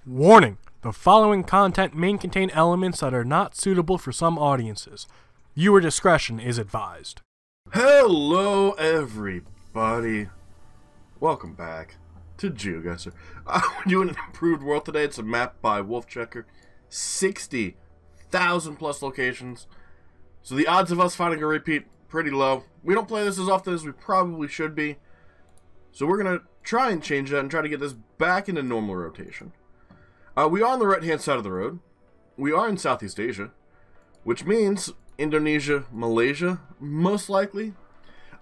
Warning! The following content may contain elements that are not suitable for some audiences. Viewer discretion is advised. Hello, everybody. Welcome back to Geoguessr. We're doing an improved world today. It's a map by Wolfchecker. 60,000 plus locations. So the odds of us finding a repeat, pretty low. We don't play this as often as we probably should be. So we're going to try and change that and try to get this back into normal rotation. We are on the right-hand side of the road. We are in Southeast Asia, which means Indonesia, Malaysia, most likely.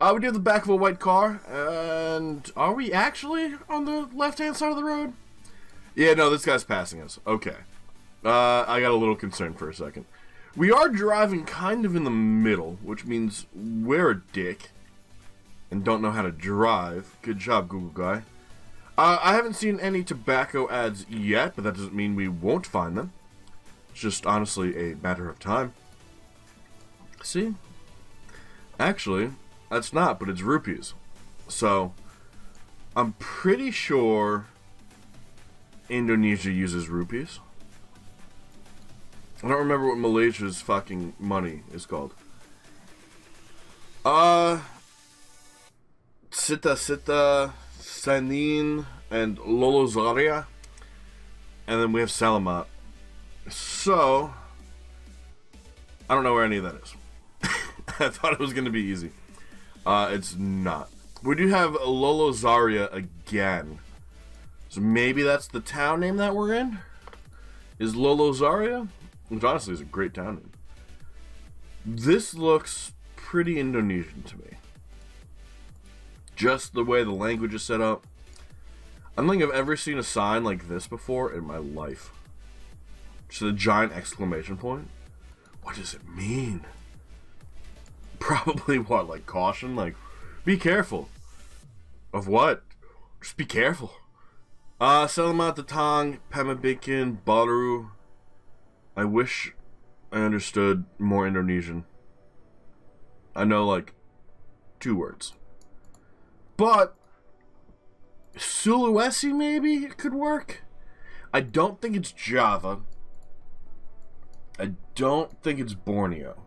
We do have the back of a white car, and are we actually on the left-hand side of the road? Yeah, no, this guy's passing us. Okay. I got a little concerned for a second. We are driving kind of in the middle, which means we're a dick and don't know how to drive. Good job, Google guy. I haven't seen any tobacco ads yet, but that doesn't mean we won't find them. It's just honestly a matter of time. See? Actually, that's not, but it's rupees. So, I'm pretty sure Indonesia uses rupees. I don't remember what Malaysia's fucking money is called. Sita, Sanin, and Lolozaria. And then we have Salamat. So, I don't know where any of that is. I thought it was going to be easy. It's not. We do have Lolozaria again. So maybe that's the town name that we're in? Is Lolozaria? Which honestly is a great town name. This looks pretty Indonesian to me. Just the way the language is set up. I don't think I've ever seen a sign like this before in my life. Just a giant exclamation point. What does it mean? Probably what, like caution? Like, be careful. Of what? Just be careful. Selamat Datang, Pemabikin, Baru. I wish I understood more Indonesian. I know like 2 words. But Sulawesi maybe it could work. I don't think it's Java. I don't think it's Borneo.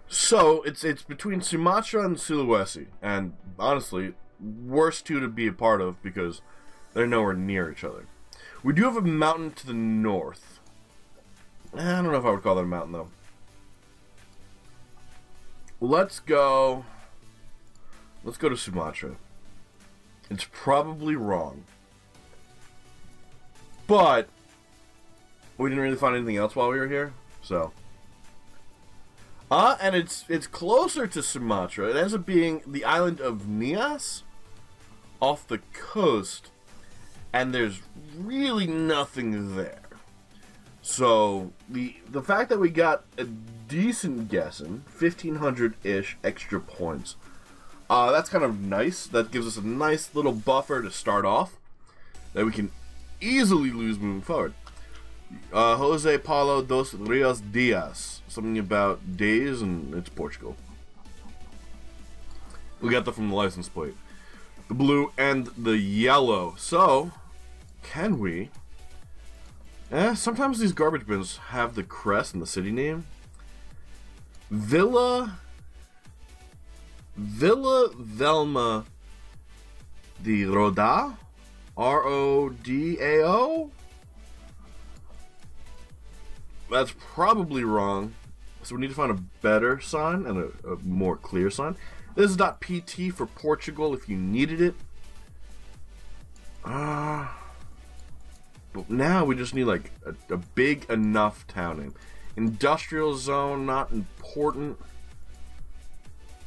So it's between Sumatra and Sulawesi, and honestly, worst 2 to be a part of because they're nowhere near each other. We do have a mountain to the north. I don't know if I would call that a mountain though. Let's go to Sumatra. It's probably wrong. But we didn't really find anything else while we were here, so. And it's closer to Sumatra. It ends up being the island of Nias off the coast, and there's really nothing there. So the fact that we got a decent guessing, 1,500-ish extra points, that's kind of nice. That gives us a nice little buffer to start off that we can easily lose moving forward. Jose Paulo dos Rios Dias. Something about days, and it's Portugal. We got that from the license plate. The blue and the yellow. So, can we? Sometimes these garbage bins have the crest and the city name. Villa Velma de Roda? R-O-D-A-O? That's probably wrong. So we need to find a better sign and a more clear sign. This is .pt for Portugal if you needed it. But now we just need like a big enough town name. Industrial zone, not important.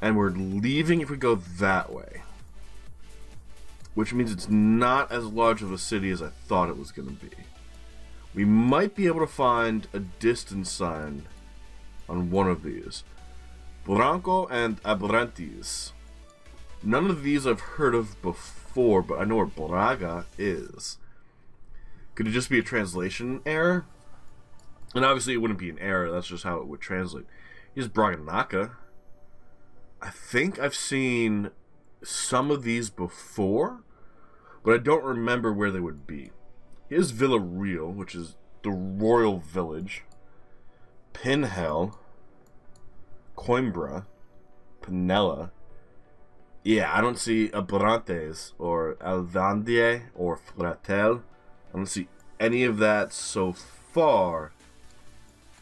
And we're leaving if we go that way. Which means it's not as large of a city as I thought it was going to be. We might be able to find a distance sign on one of these. Branco and Abrantes. None of these I've heard of before, but I know where Braga is. Could it just be a translation error? And obviously it wouldn't be an error, that's just how it would translate. Here's Braganaka. I think I've seen some of these before, but I don't remember where they would be. Here's Villarreal, which is the royal village. Pinhel. Coimbra. Pinella. Yeah, I don't see Abrantes or Alvandier or Fratel. I don't see any of that so far.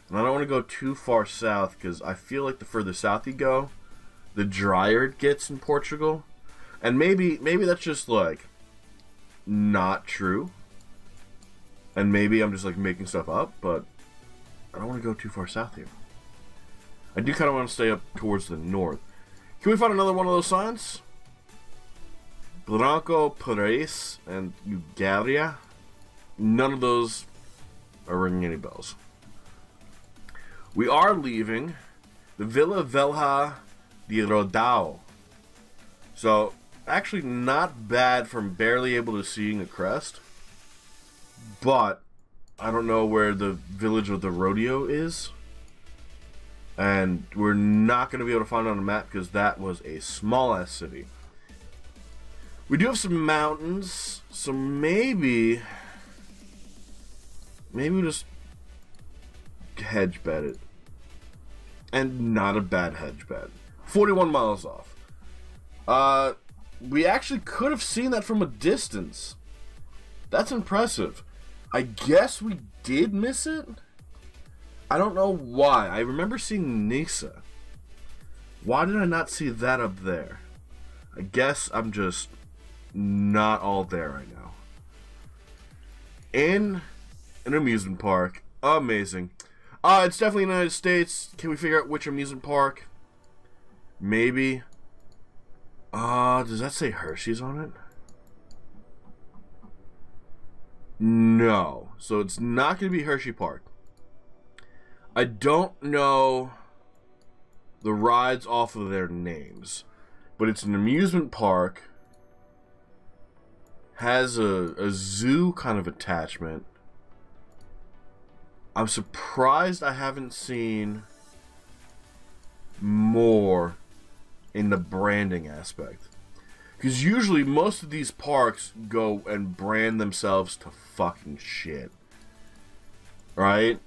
And I don't want to go too far south because I feel like the further south you go, the drier it gets in Portugal. And maybe that's just like not true. And maybe I'm just like making stuff up, but I don't want to go too far south here. I do kind of want to stay up towards the north. Can we find another one of those signs? Blanco, Paris, and Ugaria. None of those are ringing any bells. We are leaving the Villa Velha de Rodao. So, actually not bad from barely able to seeing a crest. But, I don't know where the village of the rodeo is. And we're not going to be able to find it on a map because that was a small-ass city. We do have some mountains, so maybe we just hedge bet it. And not a bad hedge bet. 41 miles off. We actually could have seen that from a distance. That's impressive. I guess we did miss it? I don't know why. I remember seeing Nisa. Why did I not see that up there? I guess I'm just not all there right now. In an amusement park. Amazing. It's definitely United States. Can we figure out which amusement park? Maybe. Does that say Hershey's on it? No. So it's not going to be Hershey Park. I don't know the rides off of their names, but it's an amusement park, has a zoo kind of attachment. I'm surprised I haven't seen more in the branding aspect. Because usually most of these parks go and brand themselves to fucking shit. Right?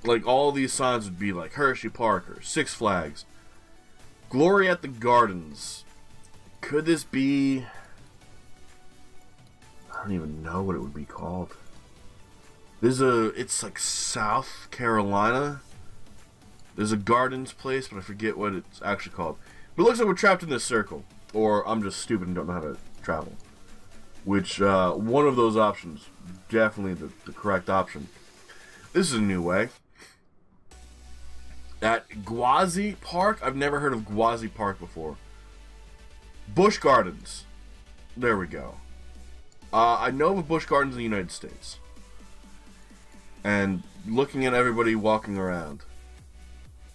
Like, all these signs would be like Hershey Park or Six Flags. Glory at the Gardens. Could this be... I don't even know what it would be called. It's like South Carolina. There's a gardens place, but I forget what it's actually called. But it looks like we're trapped in this circle. Or I'm just stupid and don't know how to travel. Which, one of those options, definitely the correct option. This is a new way. At Gwazi Park, I've never heard of Gwazi Park before. Busch Gardens. There we go. I know of a Busch Gardens in the United States. And looking at everybody walking around,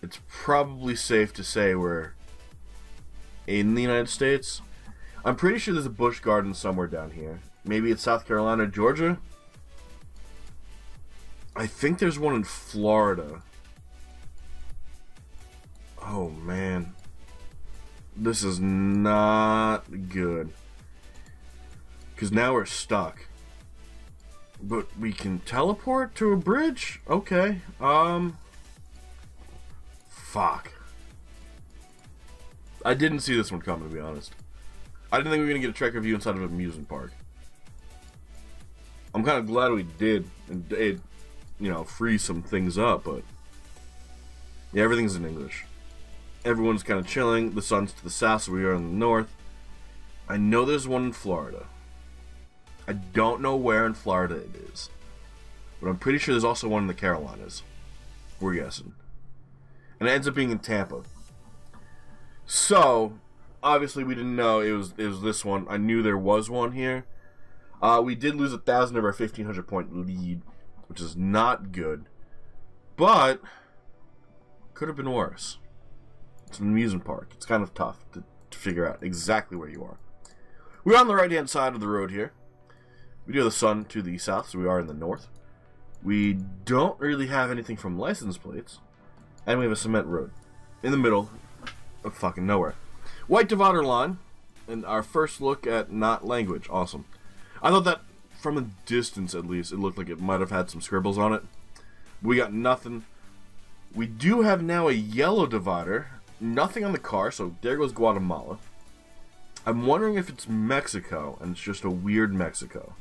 it's probably safe to say we're in the United States. I'm pretty sure there's a Busch Garden somewhere down here. Maybe it's South Carolina, Georgia. I think there's one in Florida. Oh man, this is not good. Because now we're stuck. But we can teleport to a bridge? Okay. Fuck. I didn't see this one coming, to be honest. I didn't think we were going to get a trek review inside of an amusement park. I'm kind of glad we did. And it, frees some things up, but... yeah, everything's in English. Everyone's kind of chilling. The sun's to the south, so we are in the north. I know there's one in Florida. I don't know where in Florida it is. But I'm pretty sure there's also one in the Carolinas. We're guessing. And it ends up being in Tampa. So, obviously we didn't know it was this one. I knew there was one here. We did lose 1,000 of our 1,500 point lead, which is not good. But, could have been worse. It's an amusement park. It's kind of tough to figure out exactly where you are. We're on the right-hand side of the road here. We do have the sun to the south, so we are in the north. We don't really have anything from license plates. And we have a cement road in the middle of fucking nowhere. White divider line, and our first look at not language. Awesome. I thought that from a distance at least, it looked like it might have had some scribbles on it. We got nothing. We do have now a yellow divider. Nothing on the car, so there goes Guatemala. I'm wondering if it's Mexico, and it's just a weird Mexico.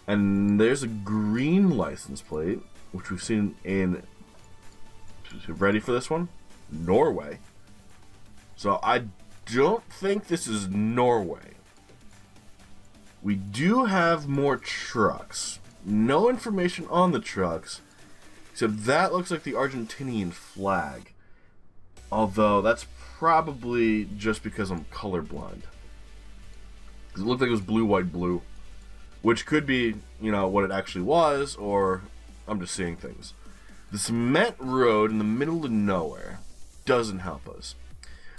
And there's a green license plate, which we've seen in... Ready for this one? Norway. So I don't think this is Norway. We do have more trucks. No information on the trucks, except that looks like the Argentinian flag. Although that's probably just because I'm colorblind. Because it looked like it was blue, white, blue. Which could be, you know, what it actually was, or I'm just seeing things. The cement road in the middle of nowhere doesn't help us.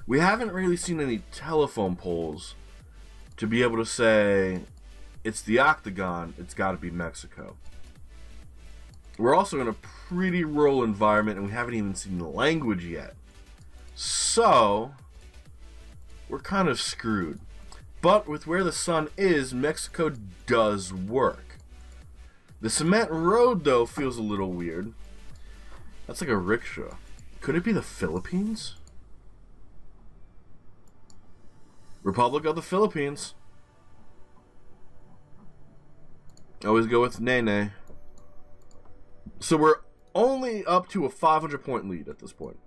We haven't really seen any telephone poles to be able to say it's the octagon, it's got to be Mexico. We're also in a pretty rural environment, and we haven't even seen the language yet. So, we're kind of screwed. But with where the sun is, Mexico does work. The cement road, though, feels a little weird. That's like a rickshaw. Could it be the Philippines? Republic of the Philippines. Always go with Nene. So we're only up to a 500-point lead at this point.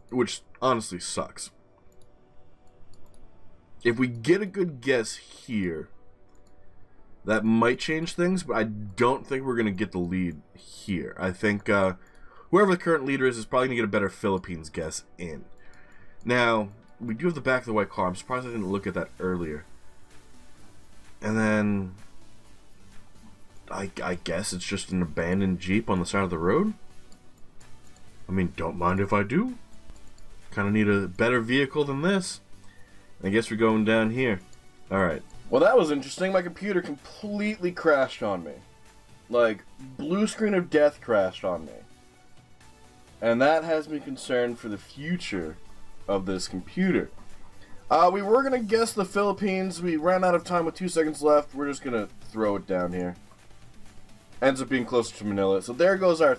Which honestly sucks. If we get a good guess here, that might change things, but I don't think we're going to get the lead here. I think whoever the current leader is probably going to get a better Philippines guess in. Now, we do have the back of the white car. I'm surprised I didn't look at that earlier. And then I guess it's just an abandoned Jeep on the side of the road. I mean, don't mind if I do. Kind of need a better vehicle than this. I guess we're going down here. Alright. Well, that was interesting. My computer completely crashed on me. Like, blue screen of death crashed on me. And that has me concerned for the future of this computer. We were going to guess the Philippines. We ran out of time with 2 seconds left. We're just going to throw it down here. Ends up being closer to Manila. So there goes our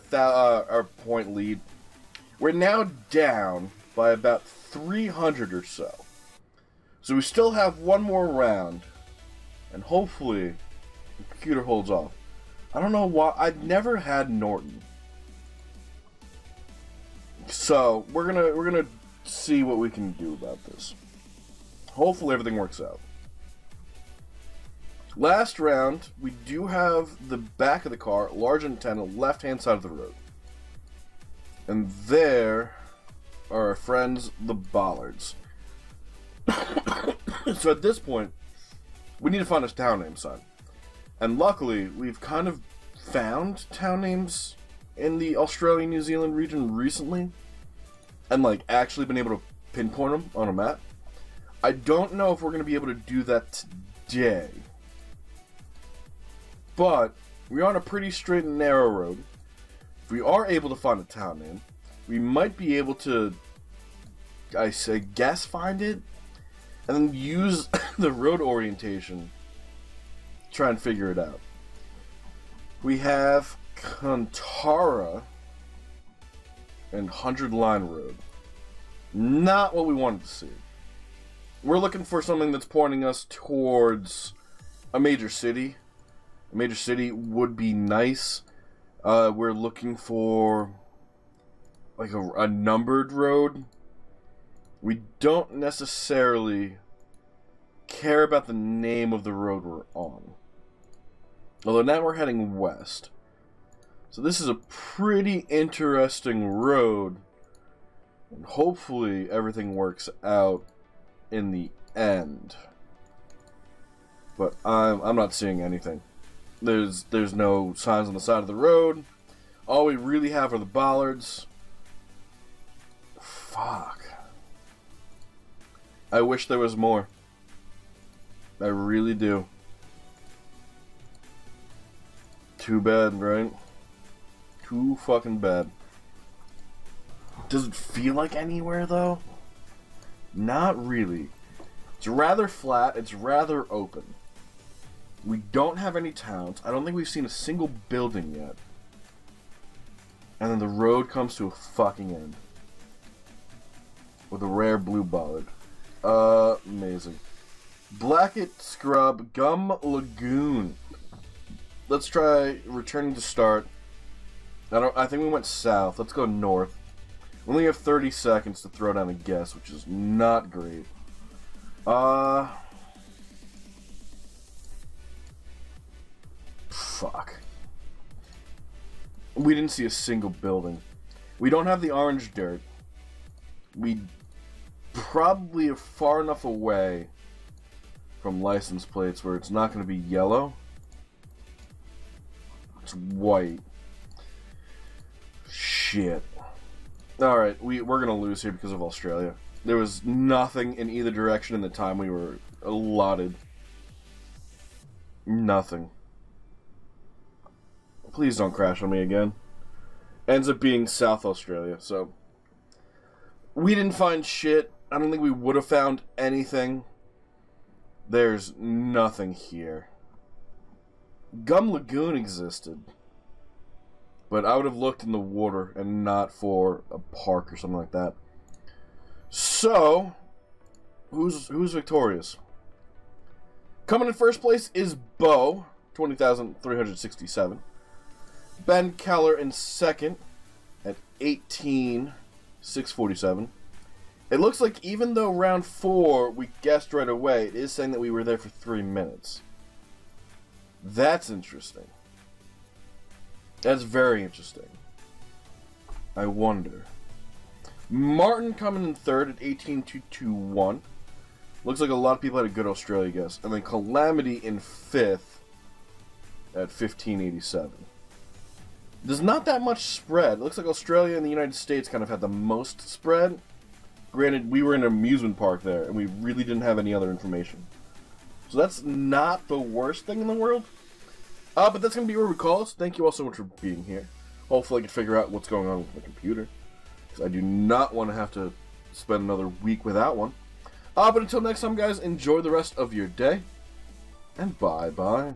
point lead. We're now down by about 300 or so. So we still have one more round. And hopefully the computer holds off. I don't know why. I've never had Norton. So we're gonna see what we can do about this. Hopefully everything works out. Last round, we do have the back of the car, large antenna, left-hand side of the road. And there are our friends, the bollards. So at this point, we need to find a town name, son. And luckily, we've kind of found town names in the Australia-New Zealand region recently. And, like, actually been able to pinpoint them on a map. I don't know if we're going to be able to do that today. But we're on a pretty straight and narrow road. If we are able to find a town name, we might be able to, guess find it, and then use the road orientation to try and figure it out. We have Kantara and 100 Line Road. Not what we wanted to see. We're looking for something that's pointing us towards a major city. A major city would be nice. We're looking for like a numbered road. We don't necessarily care about the name of the road we're on. Although now we're heading west. So this is a pretty interesting road. And hopefully everything works out in the end. But I'm not seeing anything. There's no signs on the side of the road. All we really have are the bollards. Fuck. I wish there was more. I really do. Too bad, right? Too fucking bad. Does it feel like anywhere, though? Not really. It's rather flat. It's rather open. We don't have any towns. I don't think we've seen a single building yet. And then the road comes to a fucking end. With a rare blue bollard. Amazing. Blackett Scrub Gum Lagoon. Let's try returning to start. I think we went south. Let's go north. We only have 30 seconds to throw down a guess, which is not great. Fuck. We didn't see a single building. We don't have the orange dirt. We probably are far enough away from license plates where it's not going to be yellow. It's white. Shit. Alright, we're going to lose here because of Australia. There was nothing in either direction in the time we were allotted. Nothing. Please don't crash on me again. Ends up being South Australia, so... We didn't find shit. I don't think we would have found anything. There's nothing here. Gum Lagoon existed. But I would have looked in the water and not for a park or something like that. So, who's victorious? Coming in first place is Bo, 20,367. Ben Keller in second at 18,647. It looks like even though round 4 we guessed right away, it is saying that we were there for 3 minutes. That's interesting. That's very interesting. I wonder. Martin coming in third at 18,221. Looks like a lot of people had a good Australia guess. And then Calamity in fifth at 1587. There's not that much spread. It looks like Australia and the United States kind of had the most spread. Granted, we were in an amusement park there, and we really didn't have any other information. So that's not the worst thing in the world. But that's going to be where we call us. Thank you all so much for being here. Hopefully I can figure out what's going on with my computer. Because I do not want to have to spend another week without one. But until next time, guys, enjoy the rest of your day. And bye-bye.